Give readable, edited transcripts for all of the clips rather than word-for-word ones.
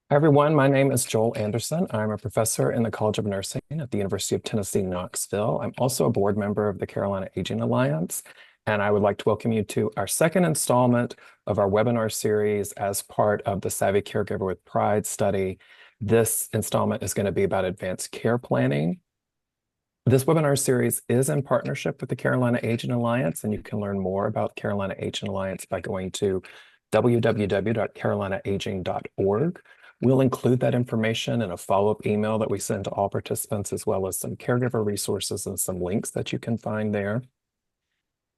Hi, everyone. My name is Joel Anderson. I'm a professor in the College of Nursing at the University of Tennessee, Knoxville. I'm also a board member of the Carolina Aging Alliance, and I would like to welcome you to our second installment of our webinar series as part of the Savvy Caregiver with Pride study. This installment is going to be about advanced care planning. This webinar series is in partnership with the Carolina Aging Alliance, and you can learn more about Carolina Aging Alliance by going to www.carolinaaging.org. We'll include that information in a follow-up email that we send to all participants, as well as some caregiver resources and some links that you can find there.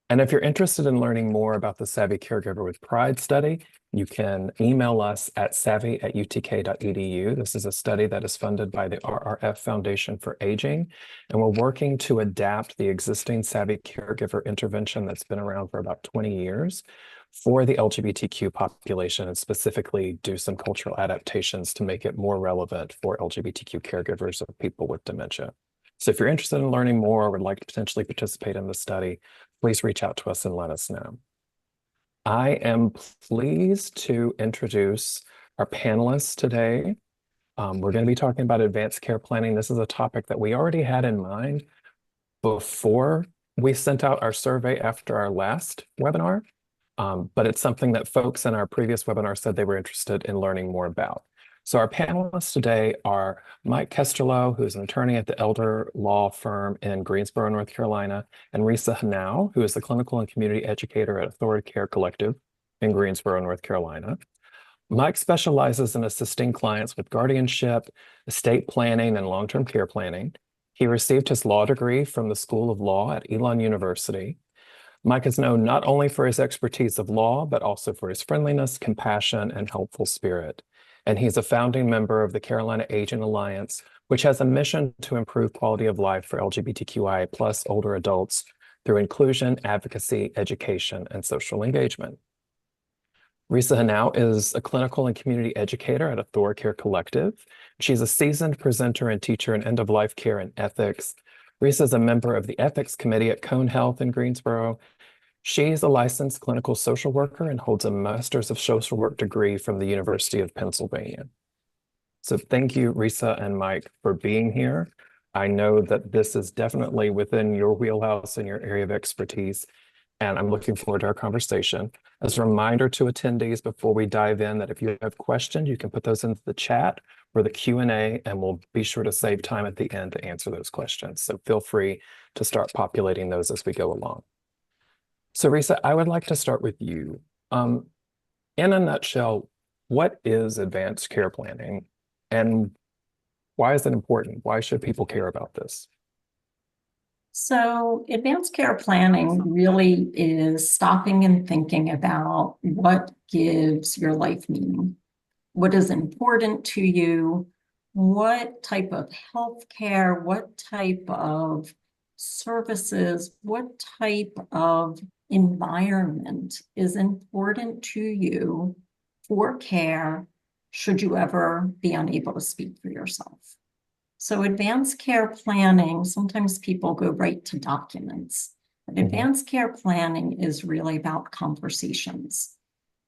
And if you're interested in learning more about the Savvy Caregiver with Pride study, you can email us at savvy@utk.edu. This is a study that is funded by the RRF Foundation for Aging, and we're working to adapt the existing Savvy Caregiver intervention that's been around for about 20 years for the LGBTQ population, and specifically do some cultural adaptations to make it more relevant for LGBTQ caregivers of people with dementia. So if you're interested in learning more or would like to potentially participate in the study, please reach out to us and let us know. I am pleased to introduce our panelists today. We're going to be talking about advanced care planning. This is a topic that we already had in mind before we sent out our survey after our last webinar, but it's something that folks in our previous webinar said they were interested in learning more about. So our panelists today are Mike Kesterlow, who's an attorney at the Elder Law Firm in Greensboro, North Carolina, and Risa Hanau, who is the clinical and community educator at Authority Care Collective in Greensboro, North Carolina. Mike specializes in assisting clients with guardianship, estate planning, and long-term care planning. He received his law degree from the School of Law at Elon University. Mike is known not only for his expertise of law, but also for his friendliness, compassion, and helpful spirit. And he's a founding member of the Carolina Aging Alliance, which has a mission to improve quality of life for LGBTQIA plus older adults through inclusion, advocacy, education, and social engagement. Risa Hanau is a clinical and community educator at Authority Care Collective. She's a seasoned presenter and teacher in end-of-life care and ethics. Risa is a member of the ethics committee at Cone Health in Greensboro. She's a licensed clinical social worker and holds a master's of social work degree from the University of Pennsylvania. So thank you, Risa and Mike, for being here. I know that this is definitely within your wheelhouse and your area of expertise, and I'm looking forward to our conversation. As a reminder to attendees before we dive in, that if you have questions, you can put those into the chat or the Q&A, and we'll be sure to save time at the end to answer those questions. So feel free to start populating those as we go along. So Risa, I would like to start with you. In a nutshell, what is advanced care planning and why is it important? Why should people care about this? So advanced care planning really is stopping and thinking about what gives your life meaning. What is important to you? What type of healthcare? What type of services? What type of environment is important to you for care should you ever be unable to speak for yourself? So advanced care planning, sometimes people go right to documents, but advanced care planning is really about conversations.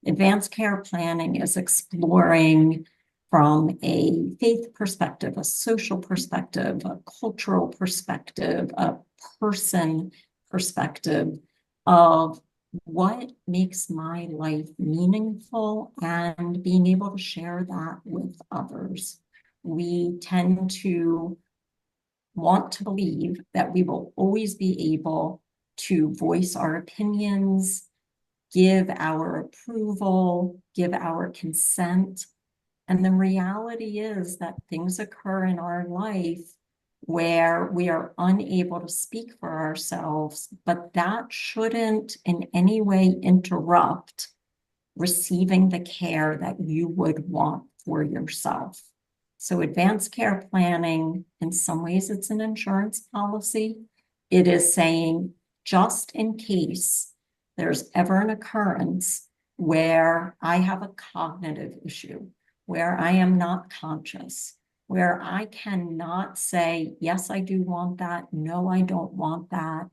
Advanced care planning is exploring from a faith perspective, a social perspective, a cultural perspective, a person perspective of what makes my life meaningful and being able to share that with others. We tend to want to believe that we will always be able to voice our opinions, give our approval, give our consent. And the reality is that things occur in our life where we are unable to speak for ourselves, but that shouldn't in any way interrupt receiving the care that you would want for yourself. So advanced care planning, in some ways, it's an insurance policy. It is saying, just in case there's ever an occurrence where I have a cognitive issue, where I am not conscious, where I cannot say, yes, I do want that, no, I don't want that.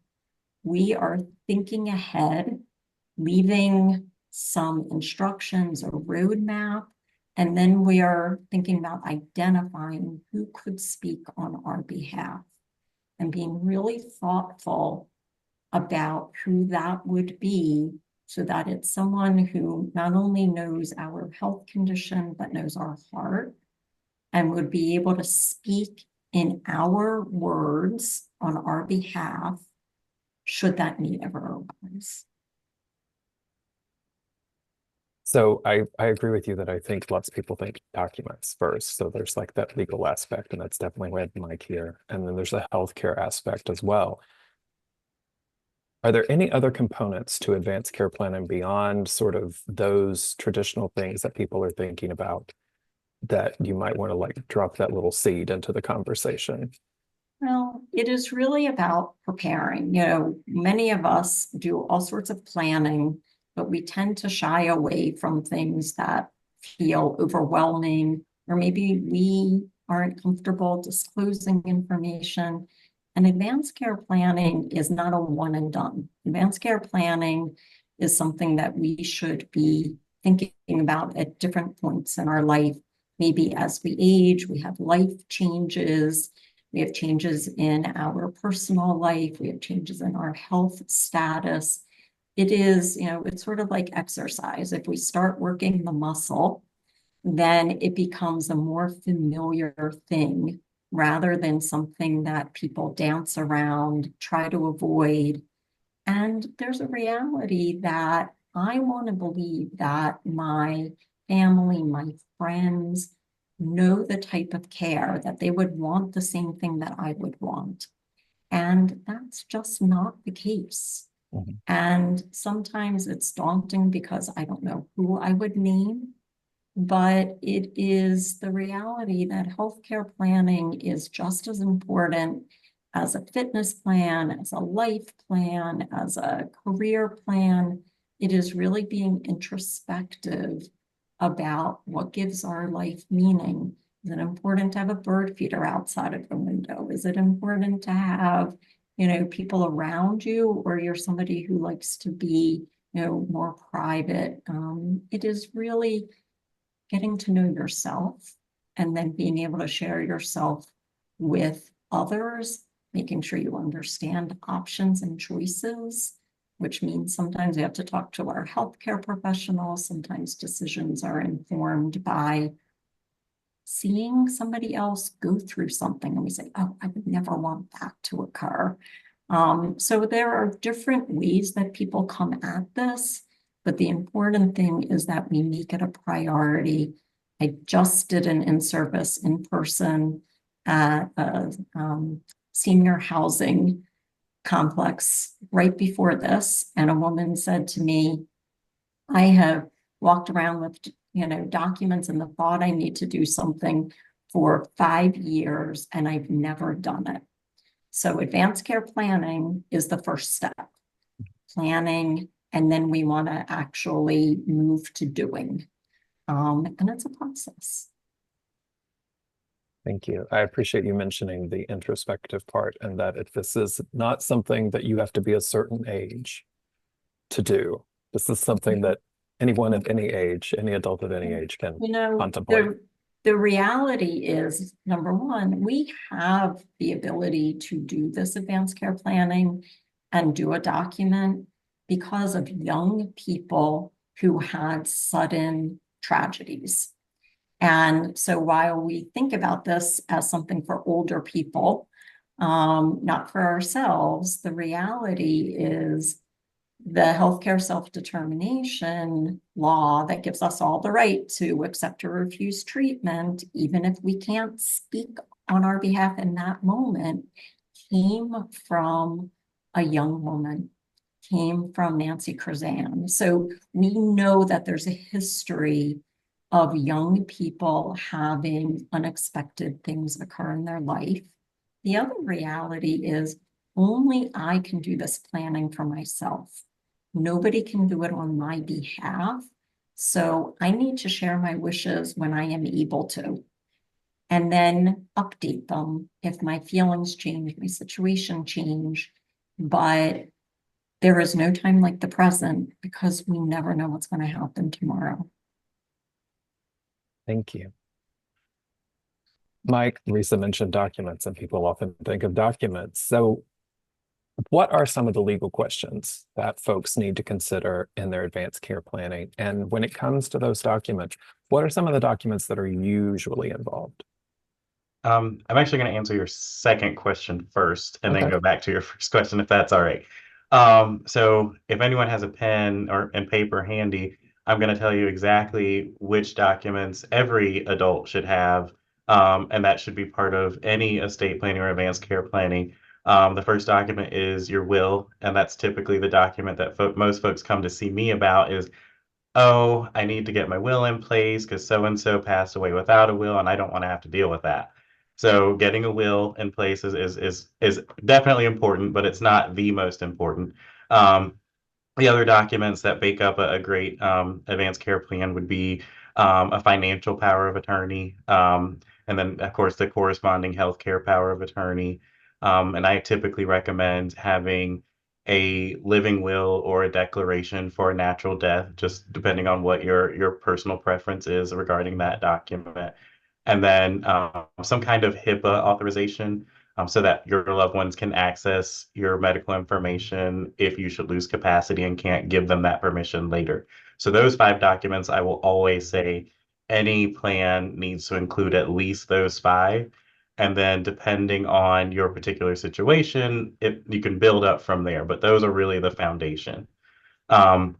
We are thinking ahead, leaving some instructions, a roadmap, And then we are thinking about identifying who could speak on our behalf and being really thoughtful about who that would be, so that it's someone who not only knows our health condition, but knows our heart and would be able to speak in our words on our behalf, should that need ever arise. So I agree with you that I think lots of people think documents first. So there's like that legal aspect, and that's definitely where Mike here. And then there's the healthcare aspect as well. Are there any other components to advanced care planning beyond sort of those traditional things that people are thinking about that you might want to like drop that little seed into the conversation? Well, it is really about preparing. Many of us do all sorts of planning, but we tend to shy away from things that feel overwhelming, or maybe we aren't comfortable disclosing information. And advanced care planning is not a one and done. Advanced care planning is something that we should be thinking about at different points in our life. Maybe as we age, we have life changes. We have changes in our personal life. We have changes in our health status. It is, it's sort of like exercise. If we start working the muscle, then it becomes a more familiar thing rather than something that people dance around, try to avoid. And there's a reality that I want to believe that my family, my friends, know the type of care that they would want, the same thing that I would want. And that's just not the case. Mhm. And sometimes it's daunting because I don't know who I would name, but it is the reality that healthcare planning is just as important as a fitness plan, as a life plan, as a career plan. It is really being introspective about what gives our life meaning. Is it important to have a bird feeder outside of the window? Is it important to have, people around you, or you're somebody who likes to be, more private? It is really getting to know yourself and then being able to share yourself with others, making sure you understand options and choices, which means sometimes we have to talk to our healthcare professionals. Sometimes decisions are informed by seeing somebody else go through something and we say, oh, I would never want that to occur. So there are different ways that people come at this, but the important thing is that we make it a priority. I just did an in-service in person at a senior housing complex right before this, and a woman said to me, I have walked around with documents and the thought I need to do something for 5 years, and I've never done it. So advanced care planning is the first step. Planning, and then we want to actually move to doing. And it's a process. Thank you. I appreciate you mentioning the introspective part, and that if this is not something that you have to be a certain age to do, this is something that anyone at any age, any adult at any age can contemplate. The reality is, number one, we have the ability to do this advanced care planning and do a document because of young people who had sudden tragedies. And so while we think about this as something for older people, not for ourselves, the reality is the healthcare self-determination law that gives us all the right to accept or refuse treatment, even if we can't speak on our behalf in that moment, came from a young woman, came from Nancy Curzan. So we know that there's a history of young people having unexpected things occur in their life. The other reality is only I can do this planning for myself. Nobody can do it on my behalf. So I need to share my wishes when I am able to, and then update them if my feelings change, my situation change. But there is no time like the present because we never know what's going to happen tomorrow. Thank you. Mike, Lisa mentioned documents, and people often think of documents. So what are some of the legal questions that folks need to consider in their advanced care planning? And when it comes to those documents, what are some of the documents that are usually involved? I'm actually going to answer your second question first and then Okay. go back to your first question if that's all right. So if anyone has a pen or and paper handy, I'm going to tell you exactly which documents every adult should have, and that should be part of any estate planning or advanced care planning. The first document is your will, and that's typically the document that most folks come to see me about is, oh, I need to get my will in place because so and so passed away without a will, and I don't want to have to deal with that. So getting a will in place is definitely important, but it's not the most important. Um, the other documents that make up a great advanced care plan would be a financial power of attorney, and then, of course, the corresponding healthcare power of attorney. And I typically recommend having a living will or a declaration for a natural death, just depending on what your personal preference is regarding that document. And then some kind of HIPAA authorization so that your loved ones can access your medical information if you should lose capacity and can't give them that permission later. So those 5 documents, I will always say any plan needs to include at least those 5. And then depending on your particular situation, you can build up from there, but those are really the foundation. Um,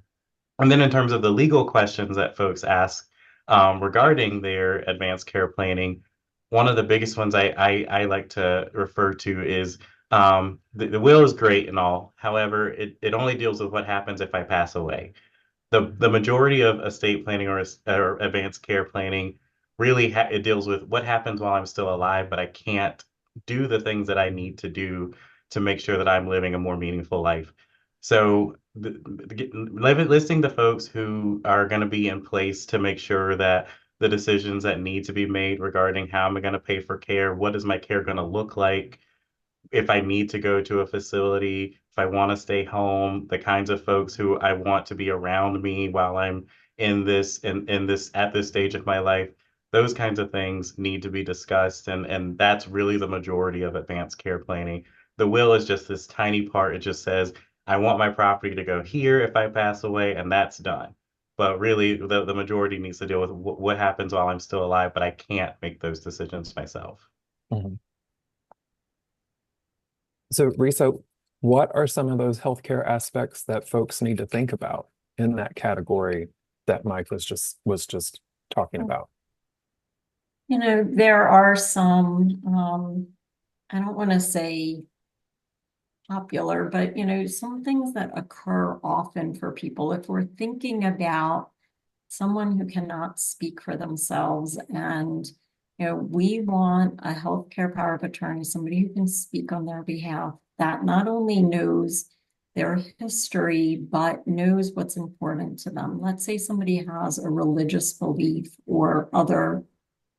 and then in terms of the legal questions that folks ask regarding their advanced care planning, one of the biggest ones I like to refer to is the will is great and all. However, it only deals with what happens if I pass away. The majority of estate planning or advanced care planning really it deals with what happens while I'm still alive, but I can't do the things that I need to do to make sure that I'm living a more meaningful life. So listing the folks who are going to be in place to make sure that the decisions that need to be made regarding how am I going to pay for care, what is my care going to look like, if I need to go to a facility, if I want to stay home, the kinds of folks who I want to be around me while I'm in this at this stage of my life, those kinds of things need to be discussed. And that's really the majority of advanced care planning. The will is just this tiny part. It just says, I want my property to go here if I pass away, and that's done. But really, the majority needs to deal with what happens while I'm still alive, but I can't make those decisions myself. Mhm. So, Risa, what are some of those healthcare aspects that folks need to think about in that category that Mike was just talking about? There are some, I don't want to say popular, but some things that occur often for people. If we're thinking about someone who cannot speak for themselves, and we want a healthcare power of attorney, somebody who can speak on their behalf, that not only knows their history, but knows what's important to them. Let's say somebody has a religious belief or other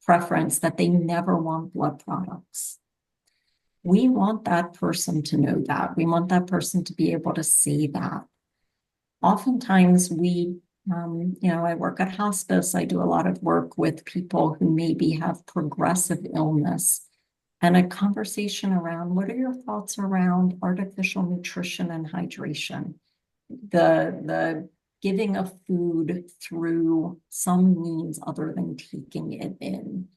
preference that they never want blood products. We want that person to know that. We want that person to be able to say that. Oftentimes I work at hospice. I do a lot of work with people who maybe have progressive illness, and a conversation around what are your thoughts around artificial nutrition and hydration? The giving of food through some means other than taking it in.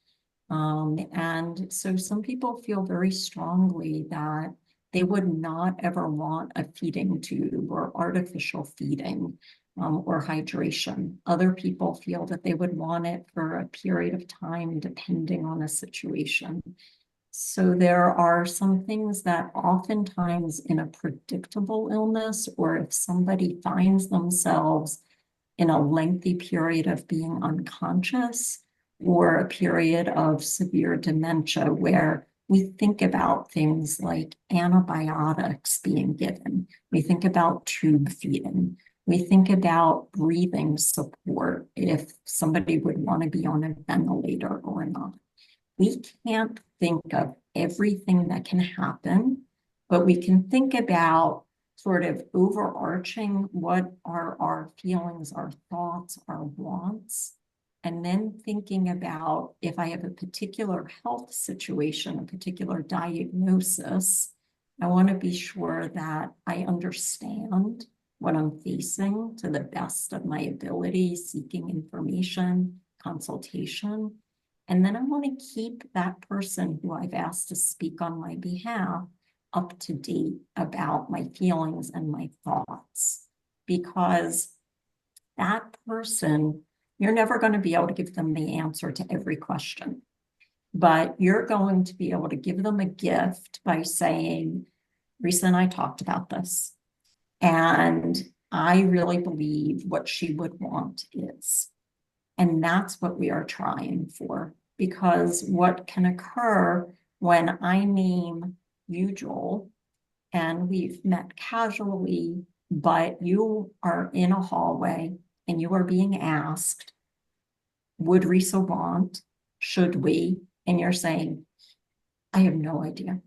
And so some people feel very strongly that they would not ever want a feeding tube or artificial feeding or hydration. Other people feel that they would want it for a period of time, depending on a situation. So there are some things that oftentimes in a predictable illness, or if somebody finds themselves in a lengthy period of being unconscious or a period of severe dementia where we think about things like antibiotics being given. We think about tube feeding. We think about breathing support if somebody would want to be on a ventilator or not. We can't think of everything that can happen, but we can think about sort of overarching what are our feelings, our thoughts, our wants, and then thinking about if I have a particular health situation, a particular diagnosis, I want to be sure that I understand what I'm facing to the best of my ability, seeking information, consultation. And then I want to keep that person who I've asked to speak on my behalf up to date about my feelings and my thoughts, because that person, you're never going to be able to give them the answer to every question, but you're going to be able to give them a gift by saying, Risa and I talked about this, and I really believe what she would want is. And that's what we are trying for, because what can occur when I name you, Joel, and we've met casually, but you are in a hallway and you are being asked, would Risa want, should we? And you're saying, I have no idea.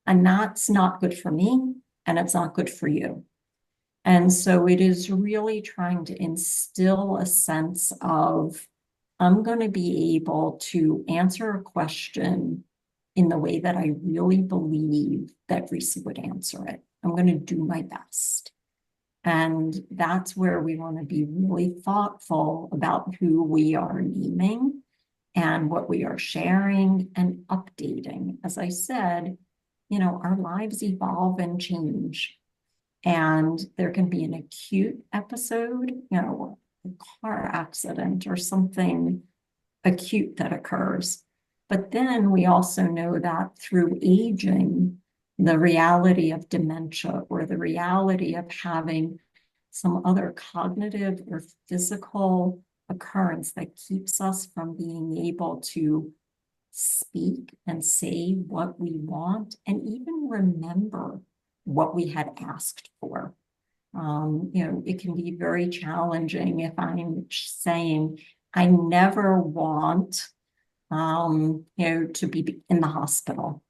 And that's not good for me, and it's not good for you. And so it is really trying to instill a sense of, I'm going to be able to answer a question in the way that I really believe that Risa would answer it. I'm going to do my best. And that's where we want to be really thoughtful about who we are naming and what we are sharing and updating. As I said, our lives evolve and change. And there can be an acute episode, a car accident or something acute that occurs. But then we also know that through aging, the reality of dementia or the reality of having some other cognitive or physical occurrence that keeps us from being able to speak and say what we want and even remember what we had asked for. It can be very challenging if I'm saying, I never want, to be in the hospital.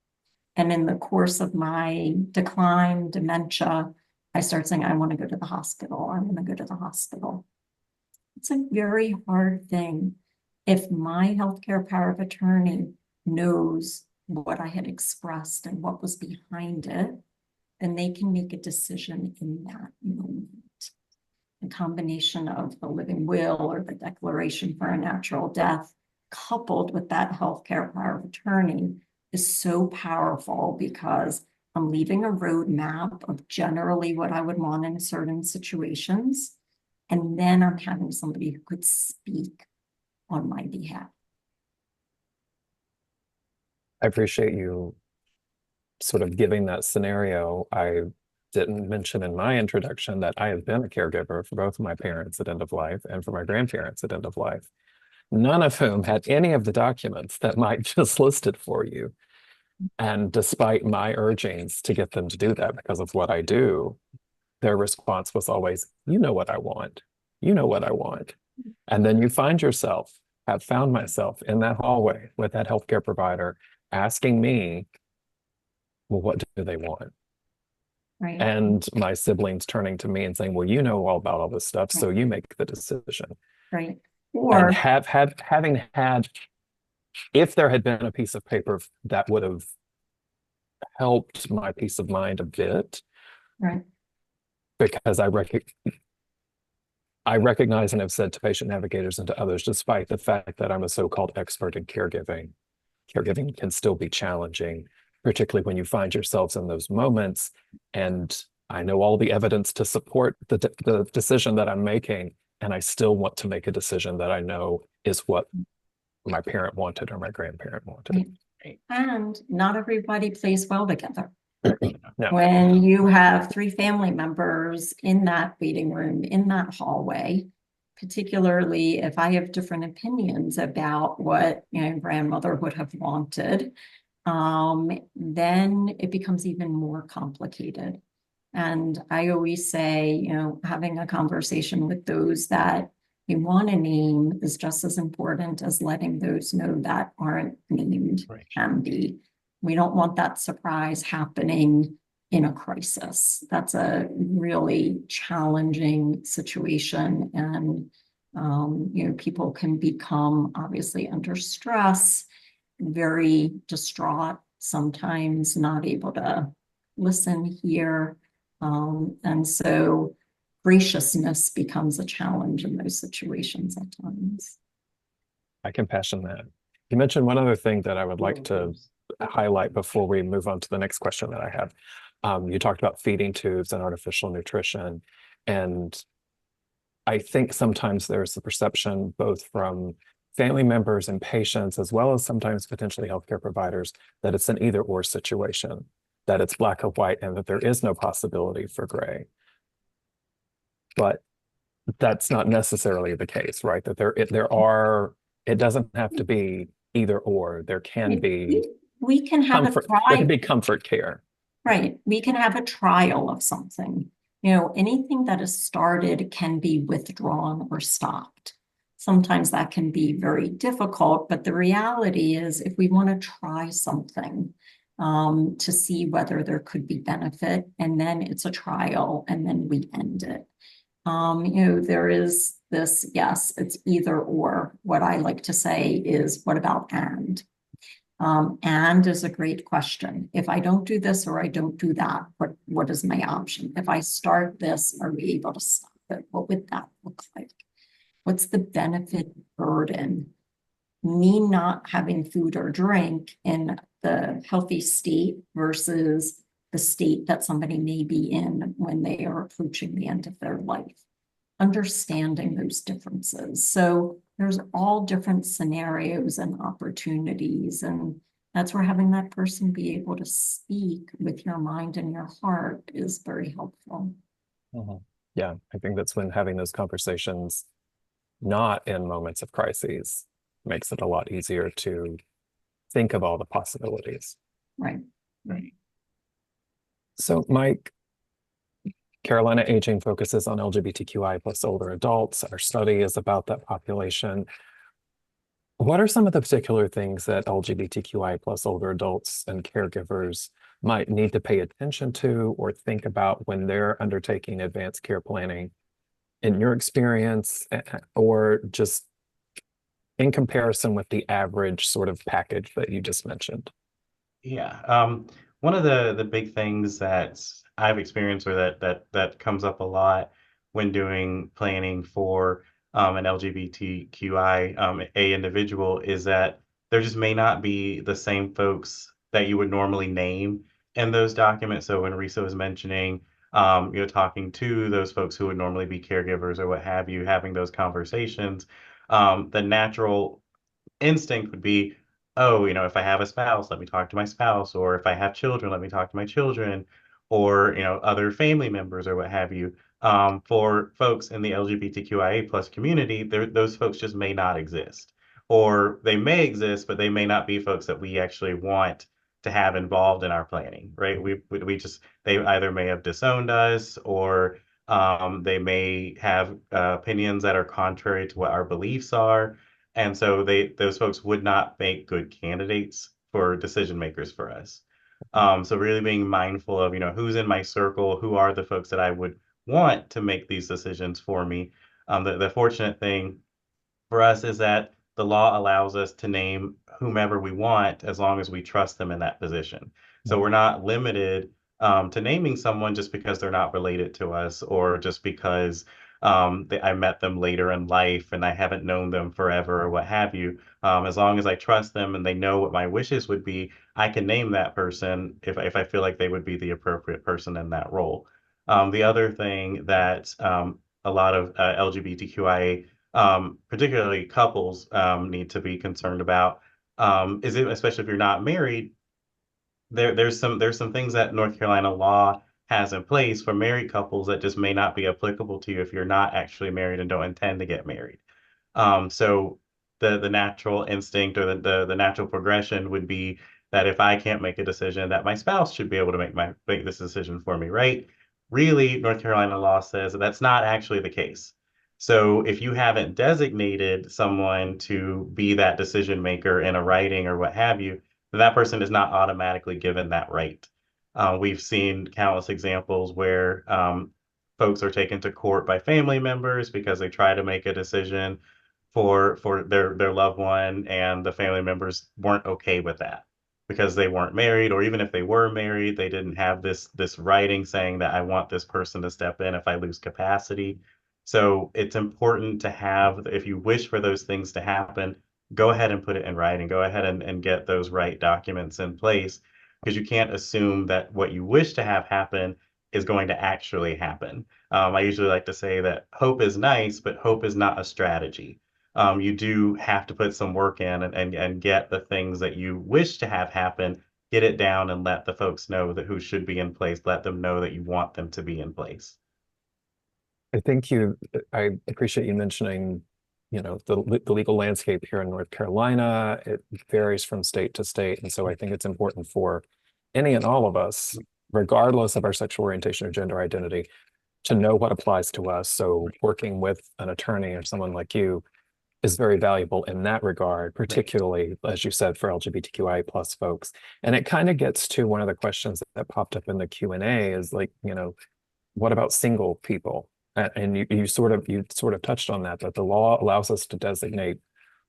And in the course of my decline, dementia, I start saying, I want to go to the hospital. I want to go to the hospital. It's a very hard thing. If my healthcare power of attorney knows what I had expressed and what was behind it, then they can make a decision in that moment. A combination of the living will or the declaration for a natural death, coupled with that healthcare power of attorney, is so powerful because I'm leaving a roadmap of generally what I would want in certain situations. And then I'm having somebody who could speak on my behalf. I appreciate you sort of giving that scenario. I didn't mention in my introduction that I have been a caregiver for both of my parents at end of life and for my grandparents at end of life, none of whom had any of the documents that Mike just listed for you. And despite my urgings to get them to do that because of what I do, their response was always, you know what I want. You know what I want. And then you have found myself in that hallway with that healthcare provider asking me, well, what do they want? Right. And my siblings turning to me and saying, well, you know all about all this stuff, so you make the decision. Right. And having had, if there had been a piece of paper that would have helped my peace of mind a bit, right, because I recognize and have said to patient navigators and to others, despite the fact that I'm a so-called expert in caregiving can still be challenging, particularly when you find yourselves in those moments. And I know all the evidence to support the decision that I'm making, and I still want to make a decision that I know is what my parent wanted or my grandparent wanted. right. And not everybody plays well together. No. When you have 3 family members in that waiting room, in that hallway, particularly if I have different opinions about what grandmother would have wanted, then it becomes even more complicated. And I always say, having a conversation with those that you want to name is just as important as letting those know that aren't named can be. We don't want that surprise happening in a crisis. That's a really challenging situation. And People can become obviously under stress, very distraught, sometimes not able to listen, hear. And so graciousness becomes a challenge in those situations at times. I can passion that. You mentioned one other thing that I would like to highlight before we move on to the next question that I have. You talked about feeding tubes and artificial nutrition. And I think sometimes there's the perception, both from family members and patients, as well as sometimes potentially healthcare providers, that it's an either or situation, that it's black or white, and that there is no possibility for gray. But that's not necessarily the case, right? That it doesn't have to be either or. There can be We can have a comfort, there can be comfort care. Right. We can have a trial of something. Anything that is started can be withdrawn or stopped. Sometimes that can be very difficult, but the reality is if we want to try something to see whether there could be benefit, and then it's a trial, and then we end it. There is this, yes, it's either or. What I like to say is, what about and? And is a great question. If I don't do this or I don't do that, what is my option? If I start this, are we able to stop it? What would that look like? What's the benefit burden? Me not having food or drink in the healthy state versus the state that somebody may be in when they are approaching the end of their life. Understanding those differences. So there's all different scenarios and opportunities, and that's where having that person be able to speak with your mind and your heart is very helpful. Yeah, I think that's when having those conversations, not in moments of crises, makes it a lot easier to think of all the possibilities. Right. So, Mike, Carolina Aging focuses on LGBTQI plus older adults. Our study is about that population. What are some of the particular things that LGBTQI plus older adults and caregivers might need to pay attention to or think about when they're undertaking advanced care planning, in your experience, or just in comparison with the average sort of package that you just mentioned? Yeah. One of the big things that I've experienced, or that comes up a lot when doing planning for an LGBTQI a individual, is that there just may not be the same folks that you would normally name in those documents. So when Risa was mentioning, talking to those folks who would normally be caregivers or what have you, having those conversations, the natural instinct would be, oh, if I have a spouse, let me talk to my spouse, or if I have children, let me talk to my children, or other family members or what have you. For folks in the LGBTQIA plus community, those folks just may not exist, or they may exist, but they may not be folks that we actually want to have involved in our planning, right? They either may have disowned us, or they may have opinions that are contrary to what our beliefs are. And so those folks would not make good candidates for decision makers for us. So really being mindful of, who's in my circle, who are the folks that I would want to make these decisions for me. The fortunate thing for us is that the law allows us to name whomever we want as long as we trust them in that position. So we're not limited to naming someone just because they're not related to us, or just because I met them later in life and I haven't known them forever or what have you. As long as I trust them and they know what my wishes would be, I can name that person if I feel like they would be the appropriate person in that role. The other thing that a lot of LGBTQIA, particularly couples, need to be concerned about, is it, especially if you're not married, there's some things that North Carolina law has in place for married couples that just may not be applicable to you if you're not actually married and don't intend to get married. So the natural instinct, or the natural progression would be that if I can't make a decision, that my spouse should be able to make this decision for me, right? Really, North Carolina law says that that's not actually the case. So if you haven't designated someone to be that decision maker in a writing or what have you, then that person is not automatically given that right. We've seen countless examples where folks are taken to court by family members because they try to make a decision for their loved one, and the family members weren't okay with that because they weren't married, or even if they were married, they didn't have this writing saying that I want this person to step in if I lose capacity. So it's important to have, if you wish for those things to happen, go ahead and put it in writing. Go ahead and get those right documents in place, because you can't assume that what you wish to have happen is going to actually happen. I usually like to say that hope is nice, but hope is not a strategy. You do have to put some work in and get the things that you wish to have happen, get it down and let the folks know that who should be in place, let them know that you want them to be in place. I appreciate you mentioning, the legal landscape here in North Carolina. It varies from state to state. And so I think it's important for any and all of us, regardless of our sexual orientation or gender identity, to know what applies to us. So working with an attorney or someone like you is very valuable in that regard, particularly, as you said, for LGBTQIA plus folks. And it kind of gets to one of the questions that popped up in the Q&A is like, what about single people? And you sort of touched on that the law allows us to designate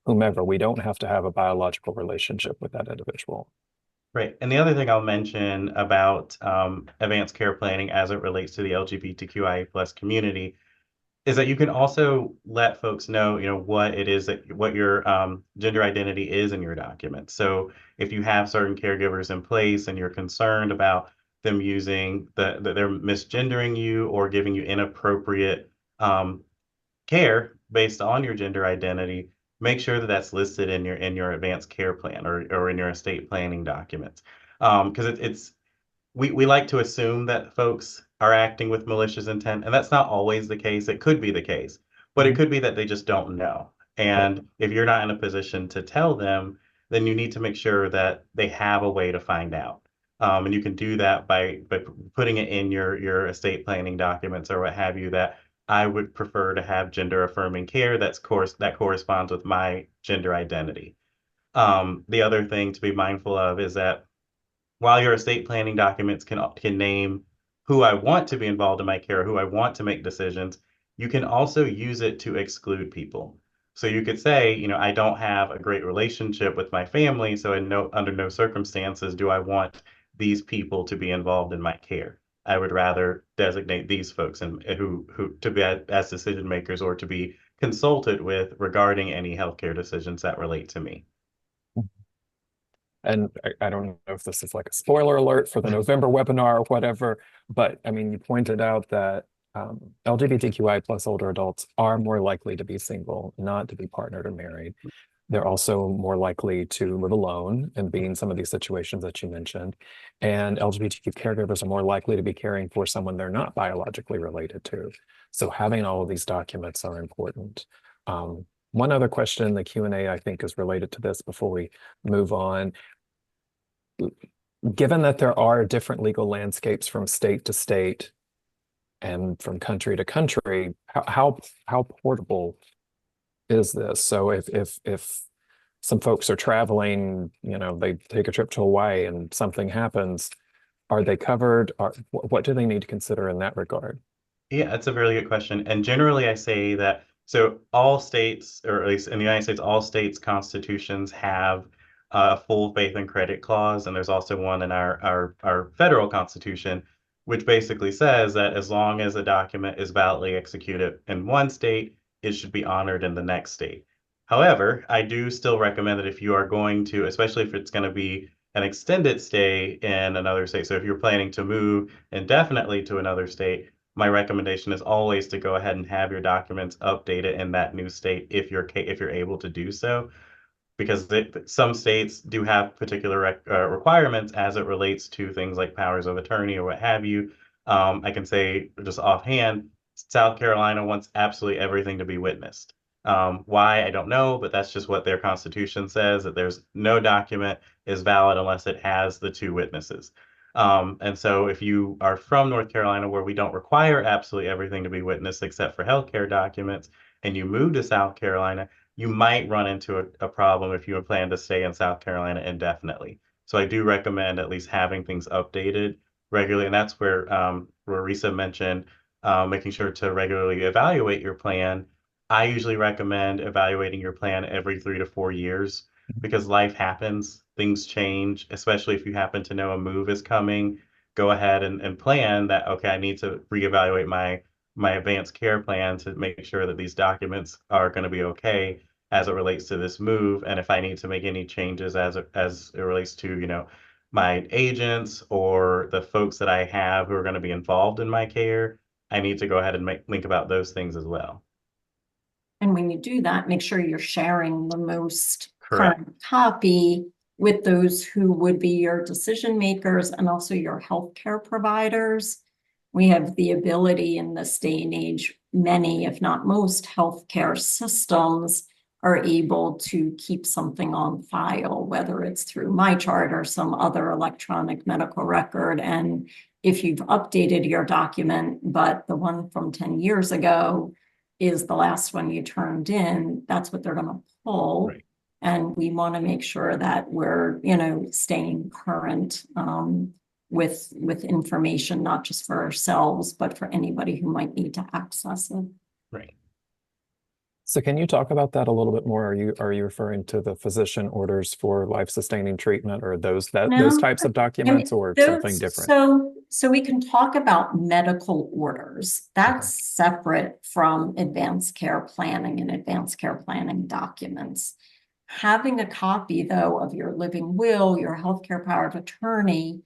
whomever. We don't have to have a biological relationship with that individual. Right. And the other thing I'll mention about advanced care planning as it relates to the LGBTQIA plus community is that you can also let folks know, what it is that what your gender identity is in your documents. So if you have certain caregivers in place and you're concerned about them using that they're misgendering you or giving you inappropriate care based on your gender identity, make sure that that's listed in your advanced care plan or in your estate planning documents. Because it's we like to assume that folks are acting with malicious intent, and that's not always the case. It could be the case, but it Mhm. could be that they just don't know. And if you're not in a position to tell them, then you need to make sure that they have a way to find out. And you can do that by putting it in your estate planning documents or what have you, that I would prefer to have gender affirming care that corresponds with my gender identity. The other thing to be mindful of is that while your estate planning documents can name who I want to be involved in my care, who I want to make decisions, you can also use it to exclude people. So you could say, I don't have a great relationship with my family, so under no circumstances do I want these people to be involved in my care. I would rather designate these folks and who to be as decision makers or to be consulted with regarding any healthcare decisions that relate to me. And I don't know if this is like a spoiler alert for the November webinar or whatever, but I mean, you pointed out that LGBTQI plus older adults are more likely to be single, not to be partnered or married. They're also more likely to live alone and be in some of these situations that you mentioned. And LGBTQ caregivers are more likely to be caring for someone they're not biologically related to. So having all of these documents are important. One other question in the Q&A I think is related to this before we move on. Given that there are different legal landscapes from state to state and from country to country, how portable is this? So if some folks are traveling, they take a trip to Hawaii and something happens, are they covered? What do they need to consider in that regard? Yeah, that's a really good question. And generally, I say that so all states, or at least in the United States, all states' constitutions have a full faith and credit clause, and there's also one in our federal constitution, which basically says that as long as a document is validly executed in one state, it should be honored in the next state. However, I do still recommend that if you are going to, especially if it's going to be an extended stay in another state, so if you're planning to move indefinitely to another state, my recommendation is always to go ahead and have your documents updated in that new state if you're able to do so, because some states do have particular requirements as it relates to things like powers of attorney or what have you. I can say just offhand, South Carolina wants absolutely everything to be witnessed. Why, I don't know, but that's just what their constitution says, that there's no document is valid unless it has the two witnesses. And so if you are from North Carolina, where we don't require absolutely everything to be witnessed except for healthcare documents, and you move to South Carolina, you might run into a problem if you plan to stay in South Carolina indefinitely. So I do recommend at least having things updated regularly. And that's where Risa mentioned making sure to regularly evaluate your plan. I usually recommend evaluating your plan every 3 to 4 years because life happens, things change, especially if you happen to know a move is coming. Go ahead and plan that, okay, I need to reevaluate my advanced care plan to make sure that these documents are going to be okay as it relates to this move. And if I need to make any changes as it relates to, my agents or the folks that I have who are going to be involved in my care, I need to go ahead and think about those things as well. And when you do that, make sure you're sharing the most Correct. current copy with those who would be your decision makers and also your healthcare providers. We have the ability in this day and age, many, if not most, healthcare systems are able to keep something on file, whether it's through MyChart or some other electronic medical record. And if you've updated your document, but the one from 10 years ago is the last one you turned in, that's what they're going to pull. Right. And we want to make sure that we're, staying current with information, not just for ourselves, but for anybody who might need to access it. Right. So can you talk about that a little bit more? Are you referring to the physician orders for life-sustaining treatment or those No, types of documents or something different? So we can talk about medical orders. That's separate from advanced care planning and advanced care planning documents. Having a copy, though, of your living will, your healthcare power of attorney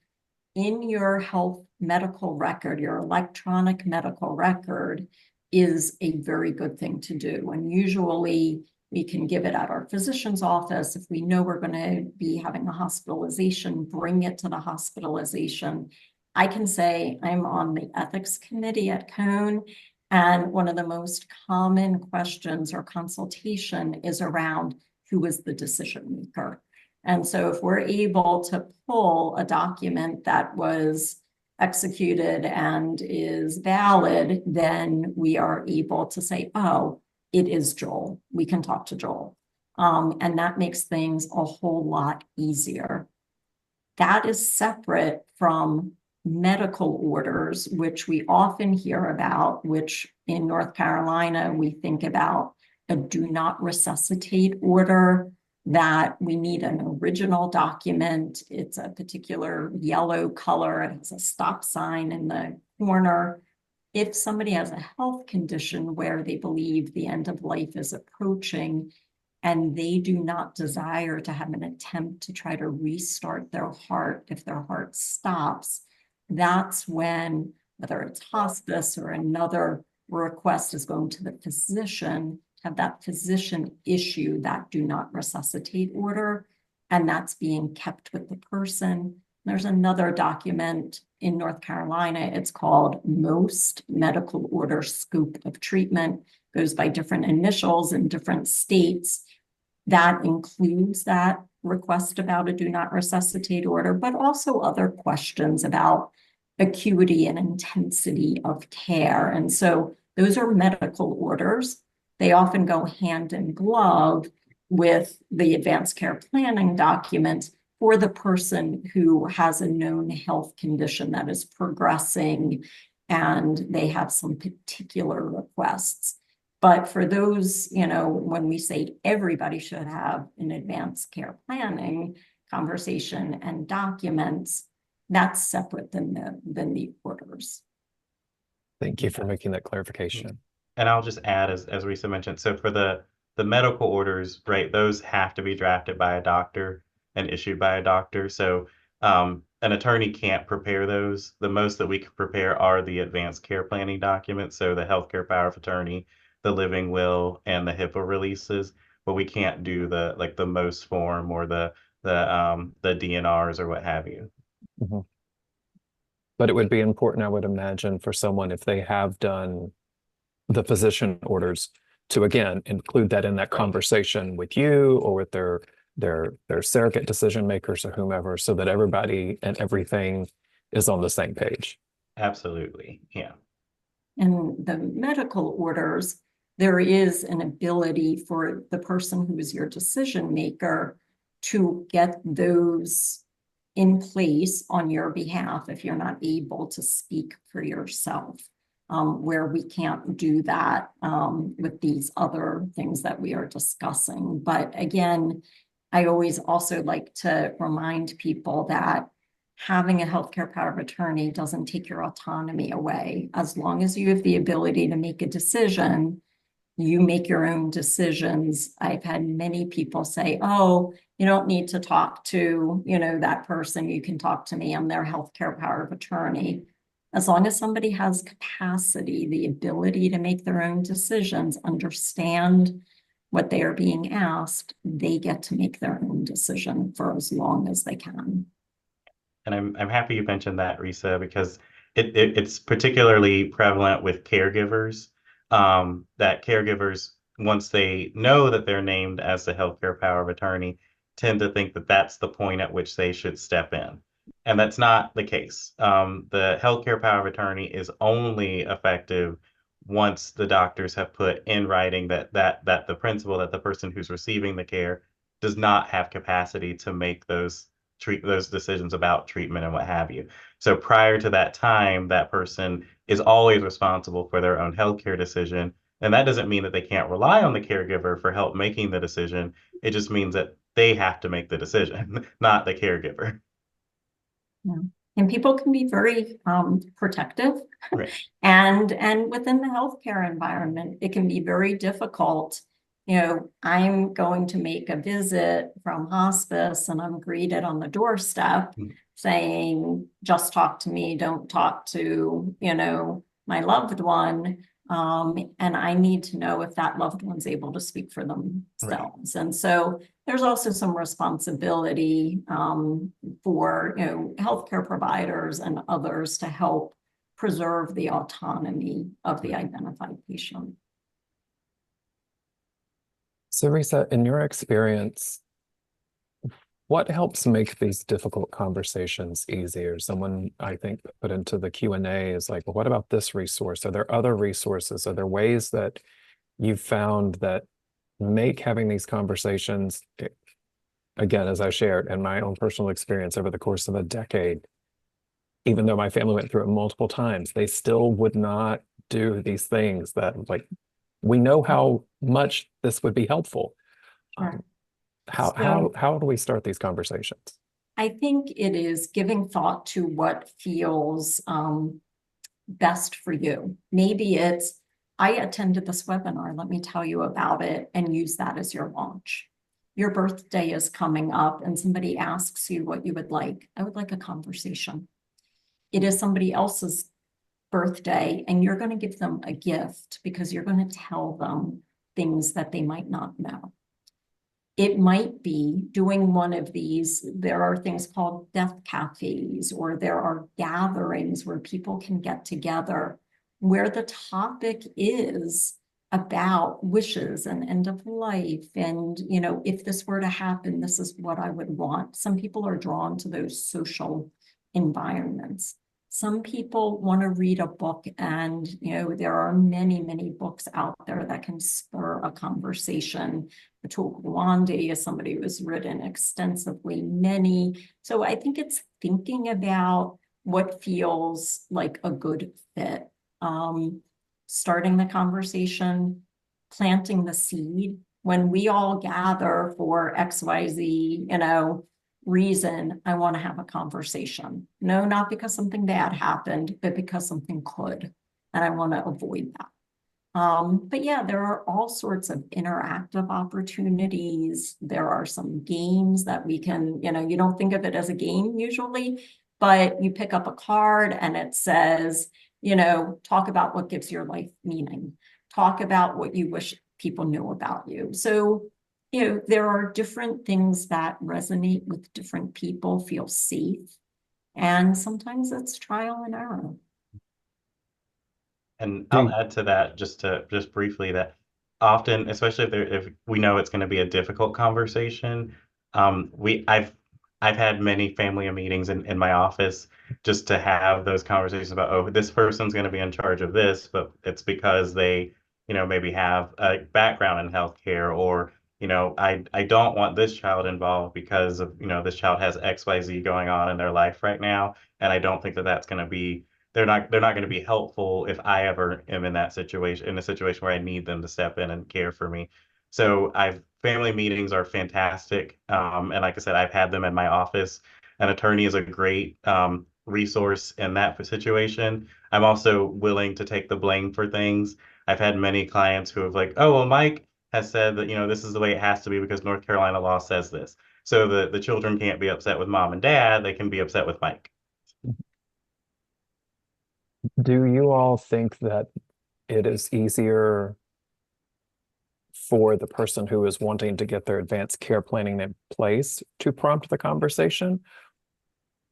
in your health medical record, your electronic medical record, is a very good thing to do. And usually we can give it at our physician's office. If we know we're going to be having a hospitalization, bring it to the hospitalization. I can say I'm on the ethics committee at Cone, and one of the most common questions or consultation is around who is the decision maker. And so if we're able to pull a document that was executed and is valid, then we are able to say, oh, it is Joel. We can talk to Joel. And that makes things a whole lot easier. That is separate from medical orders, which we often hear about, which in North Carolina, we think about a do not resuscitate order, that we need an original document. It's a particular yellow color. It has a stop sign in the corner. If somebody has a health condition where they believe the end of life is approaching and they do not desire to have an attempt to try to restart their heart if their heart stops, that's when, whether it's hospice or another request is going to the physician, have that physician issue that do not resuscitate order, and that's being kept with the person. There's another document in North Carolina. It's called MOST, Medical Order Scope of Treatment. Goes by different initials in different states. That includes that request about a do not resuscitate order, but also other questions about acuity and intensity of care. And so those are medical orders. They often go hand in glove with the advanced care planning documents for the person who has a known health condition that is progressing and they have some particular requests. But for those, when we say everybody should have an advanced care planning conversation and documents, that's separate than the orders. Thank you for making that clarification. And I'll just add, as Risa mentioned, so for the medical orders, right, those have to be drafted by a doctor and issued by a doctor. So an attorney can't prepare those. The most that we can prepare are the advanced care planning documents, so the healthcare power of attorney, the living will, and the HIPAA releases. But we can't do the most form or the DNRs or what have you. Mhm. But it would be important, I would imagine, for someone if they have done the physician orders to, again, include that in that conversation with you or with their surrogate decision makers or whomever, so that everybody and everything is on the same page. Absolutely. Yeah. And the medical orders, there is an ability for the person who is your decision maker to get those in place on your behalf if you're not able to speak for yourself. where we can't do that with these other things that we are discussing. But again, I always also like to remind people that having a healthcare power of attorney doesn't take your autonomy away. As long as you have the ability to make a decision, you make your own decisions. I've had many people say, oh, you don't need to talk to, that person. You can talk to me. I'm their healthcare power of attorney. As long as somebody has capacity, the ability to make their own decisions, understand what they are being asked, they get to make their own decision for as long as they can. And I'm happy you mentioned that, Risa, because it's particularly prevalent with caregivers. That caregivers, once they know that they're named as the healthcare power of attorney, tend to think that that's the point at which they should step in. And that's not the case. The healthcare power of attorney is only effective once the doctors have put in writing that the principal, that the person who's receiving the care does not have capacity to make those decisions about treatment and what have you. So prior to that time, that person is always responsible for their own healthcare decision. And that doesn't mean that they can't rely on the caregiver for help making the decision. It just means that they have to make the decision, not the caregiver. Yeah. And people can be very protective. Right. And within the healthcare environment, it can be very difficult. I'm going to make a visit from hospice and I'm greeted on the doorstep saying, just talk to me, don't talk to, my loved one. And I need to know if that loved one's able to speak for themselves. Right. And so there's also some responsibility for, healthcare providers and others to help preserve the autonomy of the identified patient. So, Risa, in your experience, what helps make these difficult conversations easier? Someone, I think, put into the Q&A is like, well, what about this resource? Are there other resources? Are there ways that you've found that make having these conversations, again, as I shared in my own personal experience over the course of a decade, even though my family went through it multiple times, they still would not do these things that, like, we know how much this would be helpful. Sure. How do we start these conversations? I think it is giving thought to what feels best for you. Maybe it's, I attended this webinar, let me tell you about it, and use that as your launch. Your birthday is coming up and somebody asks you what you would like. I would like a conversation. It is somebody else's birthday and you're going to give them a gift because you're going to tell them things that they might not know. It might be doing one of these. There are things called death cafes, or there are gatherings where people can get together where the topic is about wishes and end of life. And, if this were to happen, this is what I would want. Some people are drawn to those social environments. Some people want to read a book, and there are many, many books out there that can spur a conversation. Atul Gawande is somebody who has written extensively, many. So I think it's thinking about what feels like a good fit. Starting the conversation, planting the seed. When we all gather for XYZ, reason, I want to have a conversation. No, not because something bad happened, but because something could, and I want to avoid that. But yeah, there are all sorts of interactive opportunities. There are some games that we can, you don't think of it as a game usually, but you pick up a card and it says, talk about what gives your life meaning. Talk about what you wish people knew about you. So there are different things that resonate with different people, feel safe. And sometimes it's trial and error. And I'll add to that just briefly that often, especially if we know it's going to be a difficult conversation, I've had many family meetings in my office just to have those conversations about, oh, this person's going to be in charge of this, but it's because they, maybe have a background in healthcare, or I don't want this child involved because of, this child has XYZ going on in their life right now. And I don't think that that's going to be they're not going to be helpful if I ever am in that situation, in a situation where I need them to step in and care for me. So family meetings are fantastic. And like I said, I've had them in my office. An attorney is a great resource in that situation. I'm also willing to take the blame for things. I've had many clients who have like, oh, well, Mike has said that, this is the way it has to be because North Carolina law says this. So the children can't be upset with mom and dad, they can be upset with Mike. Do you all think that it is easier for the person who is wanting to get their advanced care planning in place to prompt the conversation,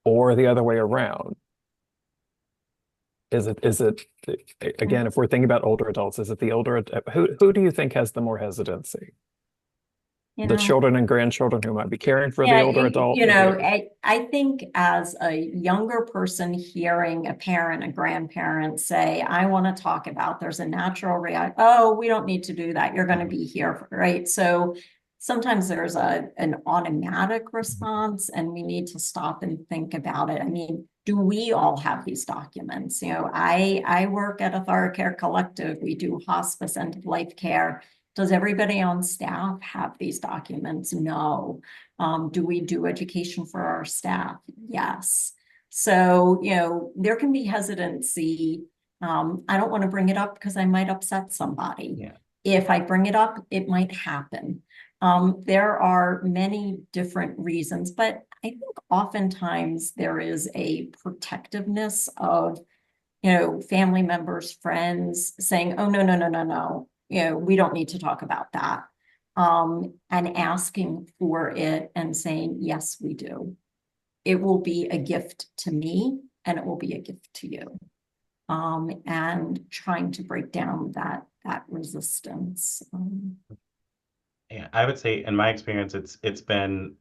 or the other way around? Is it again, if we're thinking about older adults, is it the older, who do you think has the more hesitancy? The children and grandchildren who might be caring for the older adult? I think as a younger person hearing a parent, a grandparent say, I want to talk about, there's a natural reaction. Oh, we don't need to do that. You're going to be here, right? So sometimes there's an automatic response, and we need to stop and think about it. I mean, do we all have these documents? I work at AuthoriCare Collective. We do hospice, end of life care. Does everybody on staff have these documents? No. Do we do education for our staff? Yes. So, there can be hesitancy. I don't want to bring it up because I might upset somebody. Yeah. If I bring it up, it might happen. There are many different reasons, but I think oftentimes there is a protectiveness of, family members, friends saying, oh, no, no, no, no, no. We don't need to talk about that. And asking for it and saying, yes, we do. It will be a gift to me, and it will be a gift to you. And trying to break down that resistance. Yeah, I would say in my experience, it's been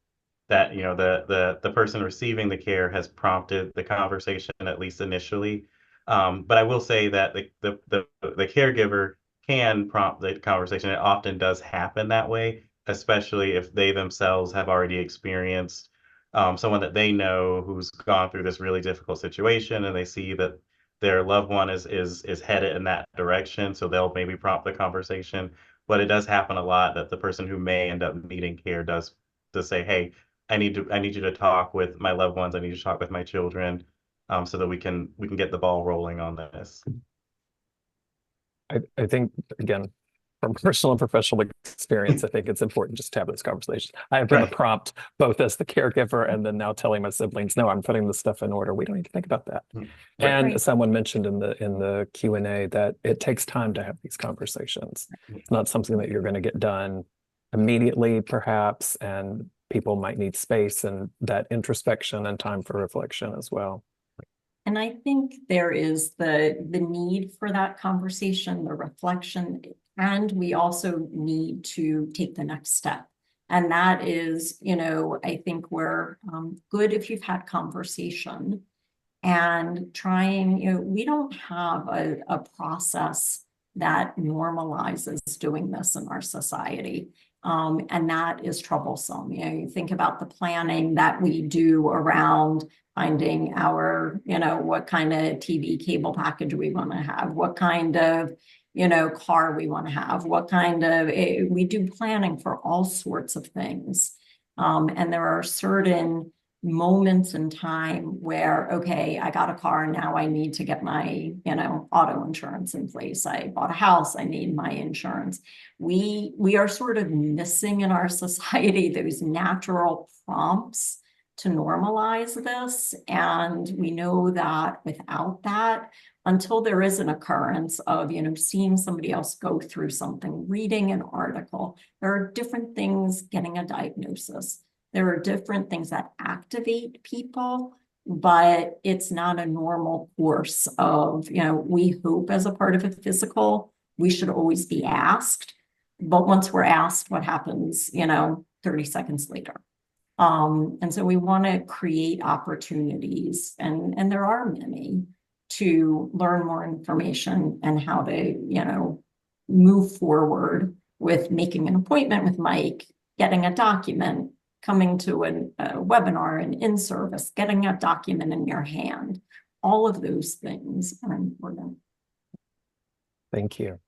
that, the person receiving the care has prompted the conversation, at least initially. But I will say that the caregiver can prompt the conversation. It often does happen that way, especially if they themselves have already experienced someone that they know who's gone through this really difficult situation, and they see that their loved one is headed in that direction. So they'll maybe prompt the conversation. But it does happen a lot that the person who may end up needing care does say, hey, I need you to talk with my loved ones. I need you to talk with my children, so that we can get the ball rolling on this. I think, again, from personal and professional experience, I think it's important just to have this conversation. I have been Right. the prompt, both as the caregiver and then now telling my siblings, no, I'm putting this stuff in order. We don't need to think about that. Right. And Right. someone mentioned in the Q&A that it takes time to have these conversations. It's not something that you're going to get done immediately, perhaps, and people might need space and that introspection and time for reflection as well. And I think there is the need for that conversation, the reflection, and we also need to take the next step. And that is, I think we're good if you've had conversation and trying, we don't have a process that normalizes doing this in our society. And that is troublesome. You think about the planning that we do around finding our, what kind of TV cable package we want to have, what kind of, car we want to have, what kind of, we do planning for all sorts of things. And there are certain moments in time where, okay, I got a car, now I need to get my, auto insurance in place. I bought a house, I need my insurance. We are sort of missing in our society those natural prompts to normalize this. And we know that without that, until there is an occurrence of, seeing somebody else go through something, reading an article, there are different things, getting a diagnosis. There are different things that activate people, but it's not a normal course of, we hope as a part of a physical, we should always be asked. But once we're asked, what happens, 30 seconds later? And so we want to create opportunities, and there are many, to learn more information and how to, move forward with making an appointment with Mike, getting a document, coming to a webinar, and in service, getting a document in your hand. all of those things are important. Thank you.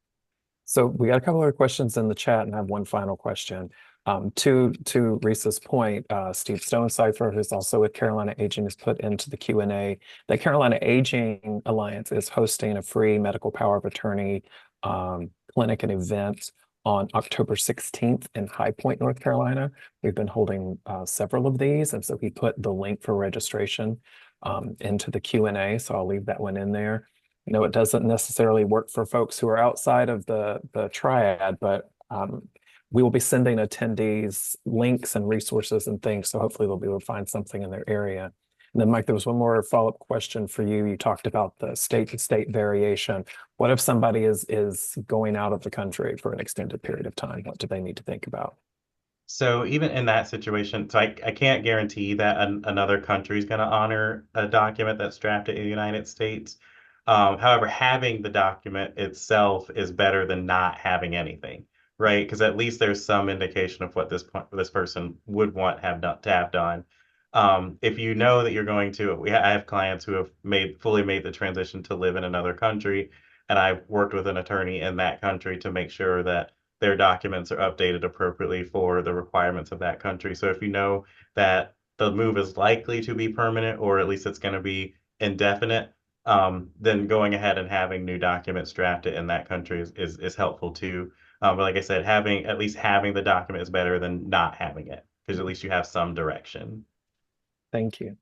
So we got a couple of questions in the chat, and I have one final question. To Risa's point, Steve Stonecipher, who's also with Carolina Aging, has put into the Q&A that Carolina Aging Alliance is hosting a free medical power of attorney clinic and event on October 16th in High Point, North Carolina. We've been holding several of these, and so he put the link for registration into the Q&A, so I'll leave that one in there. You know, it doesn't necessarily work for folks who are outside of the triad, but we will be sending attendees links and resources and things, so hopefully they'll be able to find something in their area. And then, Mike, there was one more follow-up question for you. You talked about the state-to-state variation. What if somebody is going out of the country for an extended period of time? What do they need to think about? So even in that situation, so I can't guarantee that another country is going to honor a document that's drafted in the United States. However, having the document itself is better than not having anything, right? Because at least there's some indication of what this person would want to have done. If you know that you're going to, I have clients who have fully made the transition to live in another country, and I've worked with an attorney in that country to make sure that their documents are updated appropriately for the requirements of that country. So if you know that the move is likely to be permanent, or at least it's going to be indefinite, then going ahead and having new documents drafted in that country is helpful too. But like I said, at least having the document is better than not having it, because at least you have some direction. Thank you.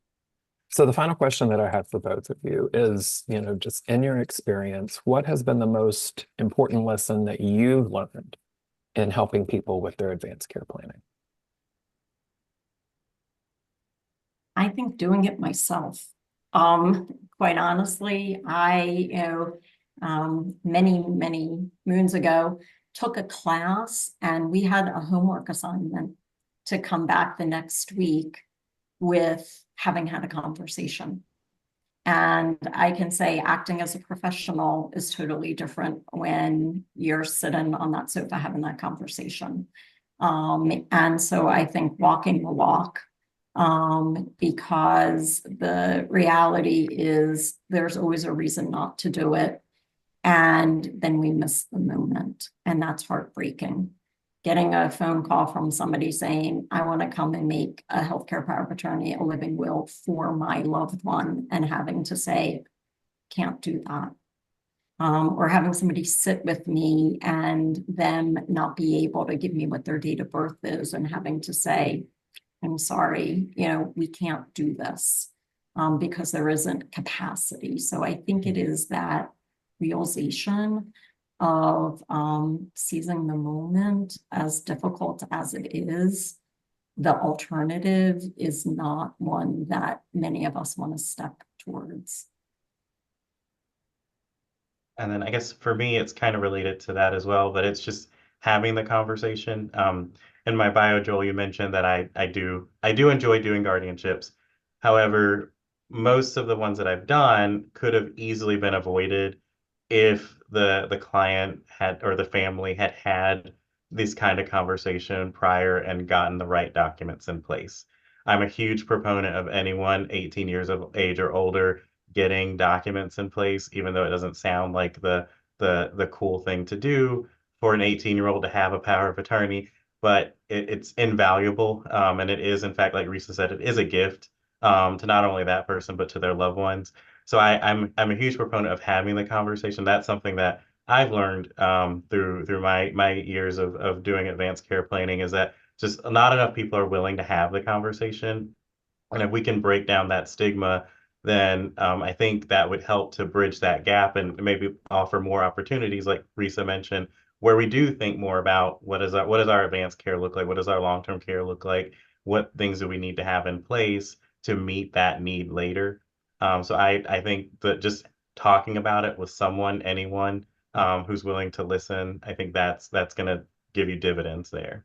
So the final question that I have for both of you is, you know, just in your experience, what has been the most important lesson that you've learned in helping people with their advanced care planning? I think doing it myself. Quite honestly, many moons ago, took a class and we had a homework assignment to come back the next week with having had a conversation. And I can say acting as a professional is totally different when you're sitting on that sofa having that conversation. And so I think walking the walk, because the reality is there's always a reason not to do it. And then we miss the moment, and that's heartbreaking. Getting a phone call from somebody saying, I want to come and make a healthcare power of attorney, a living will for my loved one, and having to say, can't do that. Or having somebody sit with me and them not be able to give me what their date of birth is, and having to say, I'm sorry, we can't do this because there isn't capacity. So I think it is that realization of seizing the moment, as difficult as it is. The alternative is not one that many of us want to step towards. And then I guess for me, it's kind of related to that as well, but it's just having the conversation. In my bio, Joel, you mentioned that I do enjoy doing guardianships. However, most of the ones that I've done could have easily been avoided if the client had, or the family had this kind of conversation prior and gotten the right documents in place. I'm a huge proponent of anyone 18 years of age or older getting documents in place, even though it doesn't sound like the cool thing to do for an 18-year-old to have a power of attorney, but it's invaluable. And it is, in fact, like Risa said, it is a gift to not only that person, but to their loved ones. So I'm a huge proponent of having the conversation. That's something that I've learned through my years of doing advanced care planning, is that just not enough people are willing to have the conversation. And if we can break down that stigma, then I think that would help to bridge that gap and maybe offer more opportunities, like Risa mentioned, where we do think more about what does our advanced care look like? What does our long-term care look like? What things do we need to have in place to meet that need later? So I think that just talking about it with someone, anyone who's willing to listen, I think that's going to give you dividends there.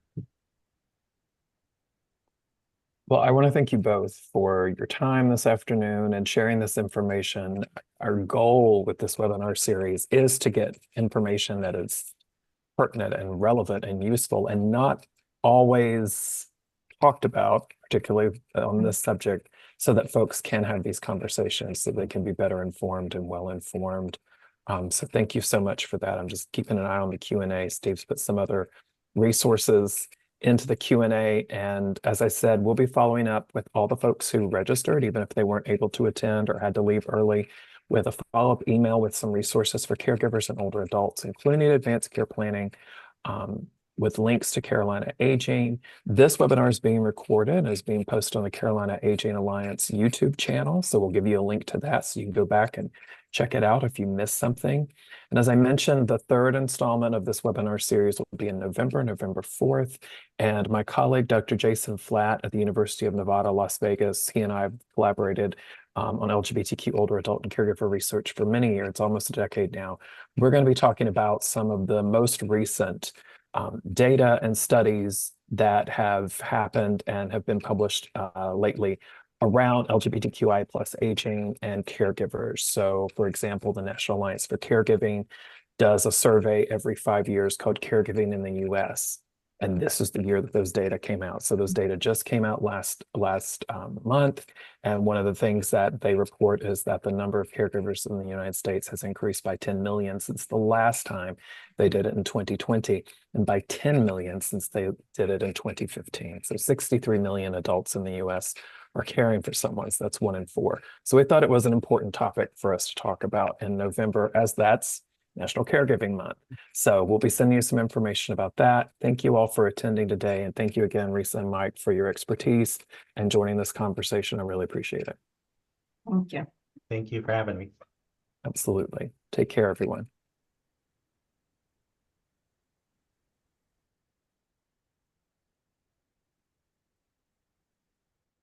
Well, I want to thank you both for your time this afternoon and sharing this information. Our goal with this webinar series is to get information that is pertinent and relevant and useful and not always talked about, particularly on this subject. so that folks can have these conversations so they can be better informed and well informed. So thank you so much for that. I'm just keeping an eye on the Q&A. Steve's put some other resources into the Q&A. And as I said, we'll be following up with all the folks who registered, even if they weren't able to attend or had to leave early, with a follow-up email with some resources for caregivers and older adults, including advanced care planning, with links to Carolina Aging. This webinar is being recorded and is being posted on the Carolina Aging Alliance YouTube channel. So we'll give you a link to that so you can go back and check it out if you missed something. And as I mentioned, the third installment of this webinar series will be in November 4th. And my colleague, Dr. Jason Flatt at the University of Nevada, Las Vegas, he and I have collaborated on LGBTQ older adult and caregiver research for many years, almost a decade now. We're going to be talking about some of the most recent data and studies that have happened and have been published lately around LGBTQIA plus aging and caregivers. So, for example, the National Alliance for Caregiving does a survey every 5 years called Caregiving in the US. And this is the year that those data came out. So those data just came out last month. And one of the things that they report is that the number of caregivers in the United States has increased by 10 million since the last time they did it in 2020, and by 10 million since they did it in 2015. So 63 million adults in the US are caring for someone. So that's 1 in 4. So we thought it was an important topic for us to talk about in November, as that's National Caregiving Month. So we'll be sending you some information about that. Thank you all for attending today. And thank you again, Risa and Mike, for your expertise and joining this conversation. I really appreciate it. Thank you. Thank you for having me. Absolutely. Take care, everyone.